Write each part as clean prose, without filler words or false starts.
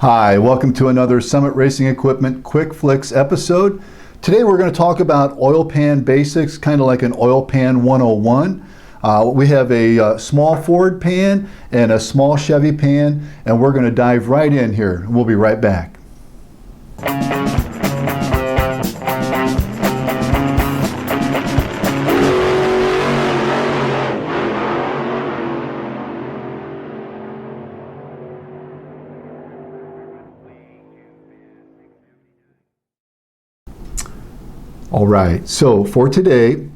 Hi, welcome to another Summit Racing Equipment Quick Flicks episode. Today we're going to talk about oil pan basics, kind of like an oil pan 101. We have a small Ford pan and a small Chevy pan, and we're going to dive right in here. We'll be right back. All right, so for today,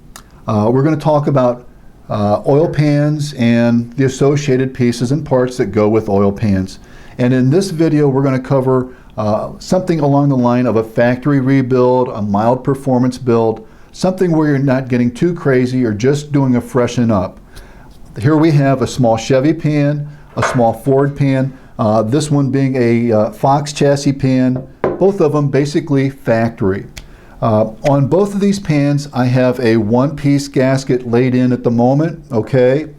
we're going to talk about oil pans and the associated pieces and parts that go with oil pans. And in this video, we're going to cover something along the line of a factory rebuild, a mild performance build, something where you're not getting too crazy or just doing a freshen up. Here we have a small Chevy pan, a small Ford pan, this one being a Fox chassis pan, both of them basically factory. On both of these pans, I have a one-piece gasket laid in at the moment, okay?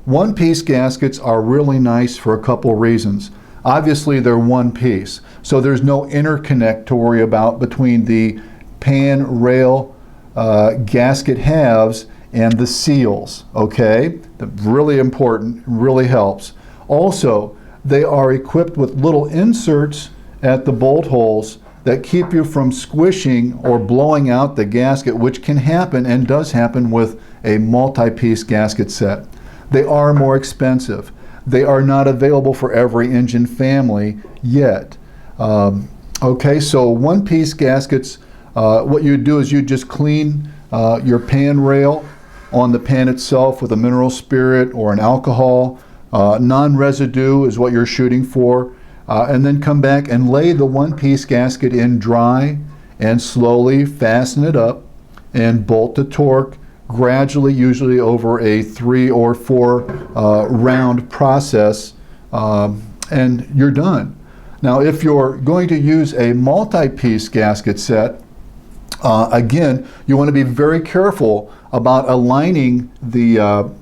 One-piece gaskets are really nice for a couple reasons. Obviously, they're one piece, so there's no interconnect to worry about between the pan rail gasket halves and the seals, okay? That's really important, really helps. Also, they are equipped with little inserts at the bolt holes that keep you from squishing or blowing out the gasket, which can happen and does happen with a multi-piece gasket set. They are more expensive. They are not available for every engine family yet. Okay, so one-piece gaskets, what you do is you just clean your pan rail on the pan itself with a mineral spirit or an alcohol. Non-residue is what you're shooting for. And then come back and lay the one-piece gasket in dry and slowly fasten it up and bolt the torque gradually, usually over a 3 or 4 round process, and you're done. Now, if you're going to use a multi-piece gasket set, again, you want to be very careful about aligning the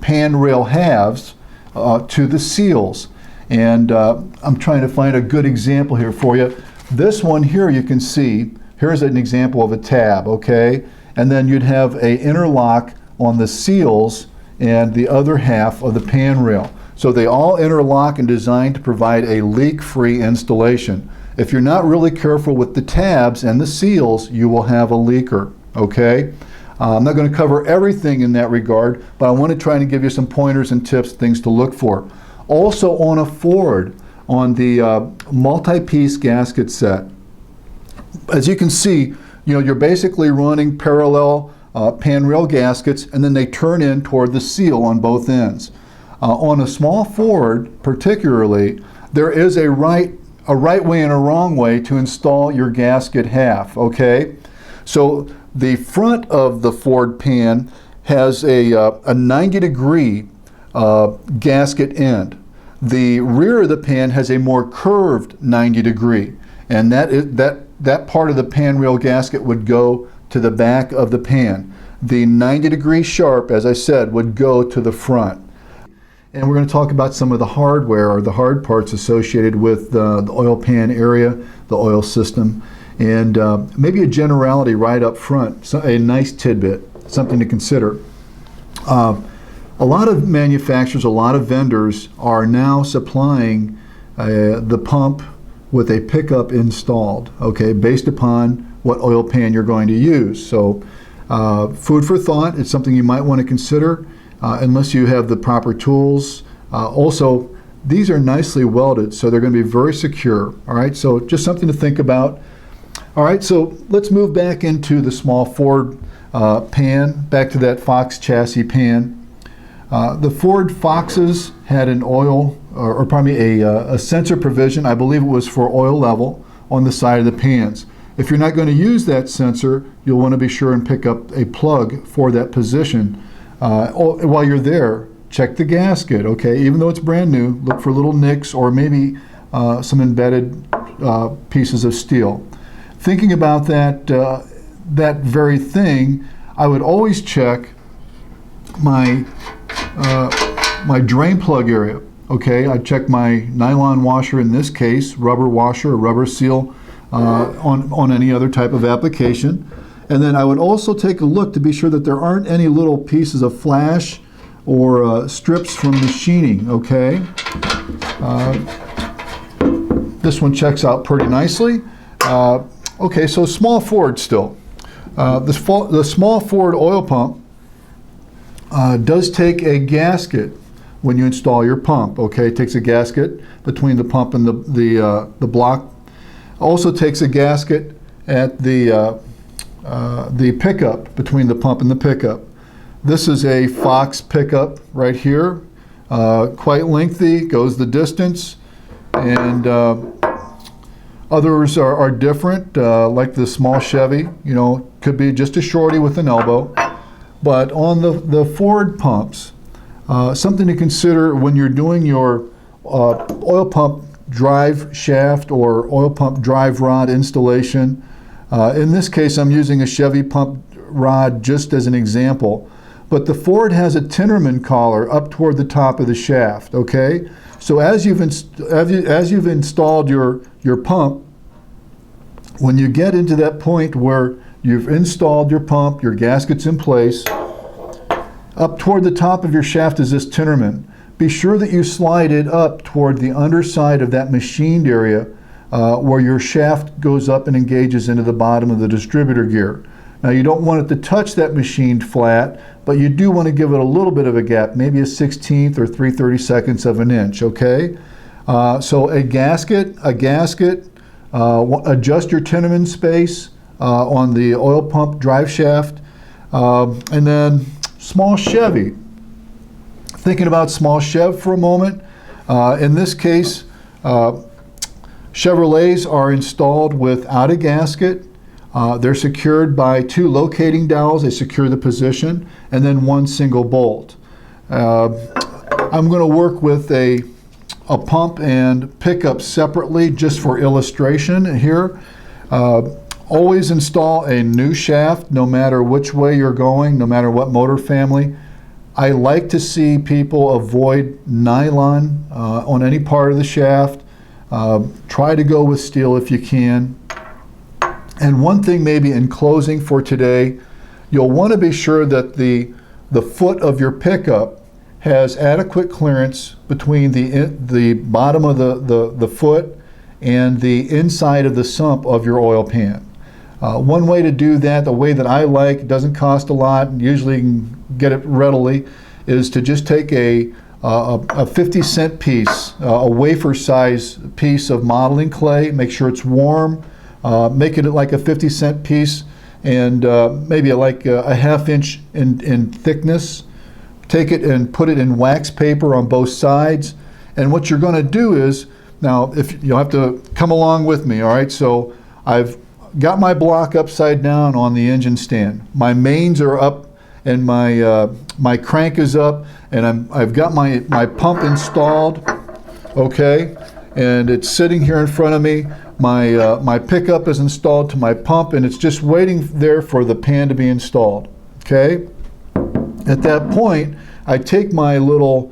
pan rail halves to the seals. And I'm trying to find a good example here for you. This one here you can see, here's an example of a tab, okay? And then you'd have a interlock on the seals and the other half of the pan rail. So they all interlock and designed to provide a leak-free installation. If you're not really careful with the tabs and the seals, you will have a leaker, okay? I'm not going to cover everything in that regard, but I want to try to give you some pointers and tips, things to look for. Also on a Ford, on the multi-piece gasket set, as you can see, you're basically running parallel pan rail gaskets, and then they turn in toward the seal on both ends. On a small Ford, particularly, there is a right way and a wrong way to install your gasket half. Okay, so the front of the Ford pan has a 90-degree gasket end. The rear of the pan has a more curved 90-degree, and that part of the pan rail gasket would go to the back of the pan. The 90-degree sharp, as I said, would go to the front. And we're going to talk about some of the hardware or the hard parts associated with the oil pan area, the oil system, and maybe a generality right up front, so a nice tidbit, something to consider. A lot of manufacturers, a lot of vendors are now supplying the pump with a pickup installed, okay, based upon what oil pan you're going to use. So food for thought, it's something you might want to consider unless you have the proper tools. Also, these are nicely welded, so they're going to be very secure, all right? So just something to think about. All right, so let's move back into the small Ford pan, back to that Fox chassis pan. The Ford Foxes had an oil, or probably a sensor provision, I believe it was for oil level, on the side of the pans. If you're not going to use that sensor, you'll want to be sure and pick up a plug for that position. While you're there, check the gasket, okay? Even though it's brand new, look for little nicks or maybe some embedded pieces of steel. Thinking about that very thing, I would always check my drain plug area. Okay, I check my nylon washer in this case, rubber washer or rubber seal on any other type of application. And then I would also take a look to be sure that there aren't any little pieces of flash or strips from machining, okay? This one checks out pretty nicely. Okay, so small Ford still. The small Ford oil pump does take a gasket when you install your pump. Okay, it takes a gasket between the pump and the block. Also takes a gasket at the pickup, between the pump and the pickup. This is a Fox pickup right here, quite lengthy, goes the distance, and others are different, like the small Chevy, you know, could be just a shorty with an elbow. But on the Ford pumps, something to consider when you're doing your oil pump drive shaft or oil pump drive rod installation. In this case, I'm using a Chevy pump rod just as an example. But the Ford has a Tinnerman collar up toward the top of the shaft, okay? So as you've installed your pump, when you get into that point where you've installed your pump, your gasket's in place, up toward the top of your shaft is this Tinnerman. Be sure that you slide it up toward the underside of that machined area where your shaft goes up and engages into the bottom of the distributor gear. Now you don't want it to touch that machined flat, but you do want to give it a little bit of a gap, maybe a 1/16 or 3/32 of an inch, okay? So a gasket, adjust your Tinnerman space on the oil pump drive shaft, and then small Chevy. Thinking about small Chev for a moment. In this case, Chevrolets are installed without a gasket. They're secured by 2 locating dowels. They secure the position, and then 1 single bolt. I'm going to work with a pump and pickup separately just for illustration here. Always install a new shaft no matter which way you're going, no matter what motor family. I like to see people avoid nylon on any part of the shaft. Try to go with steel if you can. And one thing maybe in closing for today, you'll want to be sure that the foot of your pickup has adequate clearance between the bottom of the foot and the inside of the sump of your oil pan. One way to do that, the way that I like, doesn't cost a lot, and usually you can get it readily, is to just take a 50-cent piece, a wafer size piece of modeling clay, make sure it's warm, make it like a 50-cent piece, and maybe like a ½ inch in thickness. Take it and put it in wax paper on both sides. And what you're going to do is, now if you'll have to come along with me, all right? So I've got my block upside down on the engine stand. My mains are up and my crank is up, and I've got my pump installed, okay? And it's sitting here in front of me. My pickup is installed to my pump, and it's just waiting there for the pan to be installed, okay? At that point, I take my little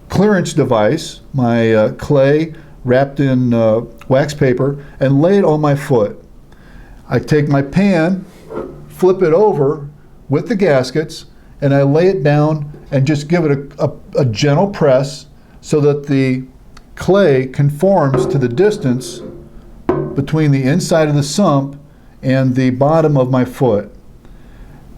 clearance device, my clay wrapped in wax paper, and lay it on my foot. I take my pan, flip it over with the gaskets, and I lay it down and just give it a gentle press so that the clay conforms to the distance between the inside of the sump and the bottom of my foot.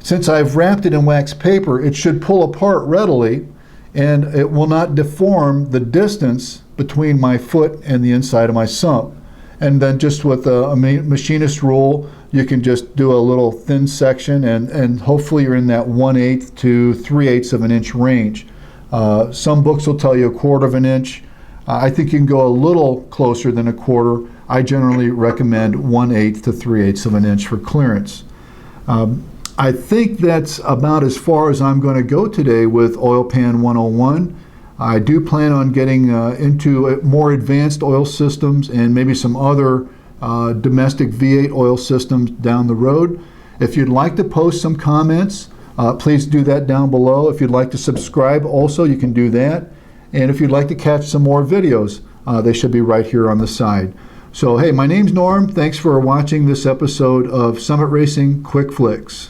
Since I've wrapped it in wax paper, it should pull apart readily, and it will not deform the distance between my foot and the inside of my sump. And then just with a machinist rule, you can just do a little thin section, and hopefully you're in that 1/8 to 3/8 of an inch range. Some books will tell you 1/4 of an inch. I think you can go a little closer than 1/4. I generally recommend 1/8 to 3/8 of an inch for clearance. I think that's about as far as I'm going to go today with Oil Pan 101. I do plan on getting into more advanced oil systems and maybe some other domestic V8 oil systems down the road. If you'd like to post some comments, please do that down below. If you'd like to subscribe also, you can do that. And if you'd like to catch some more videos, they should be right here on the side. So hey, my name's Norm. Thanks for watching this episode of Summit Racing Quick Flicks.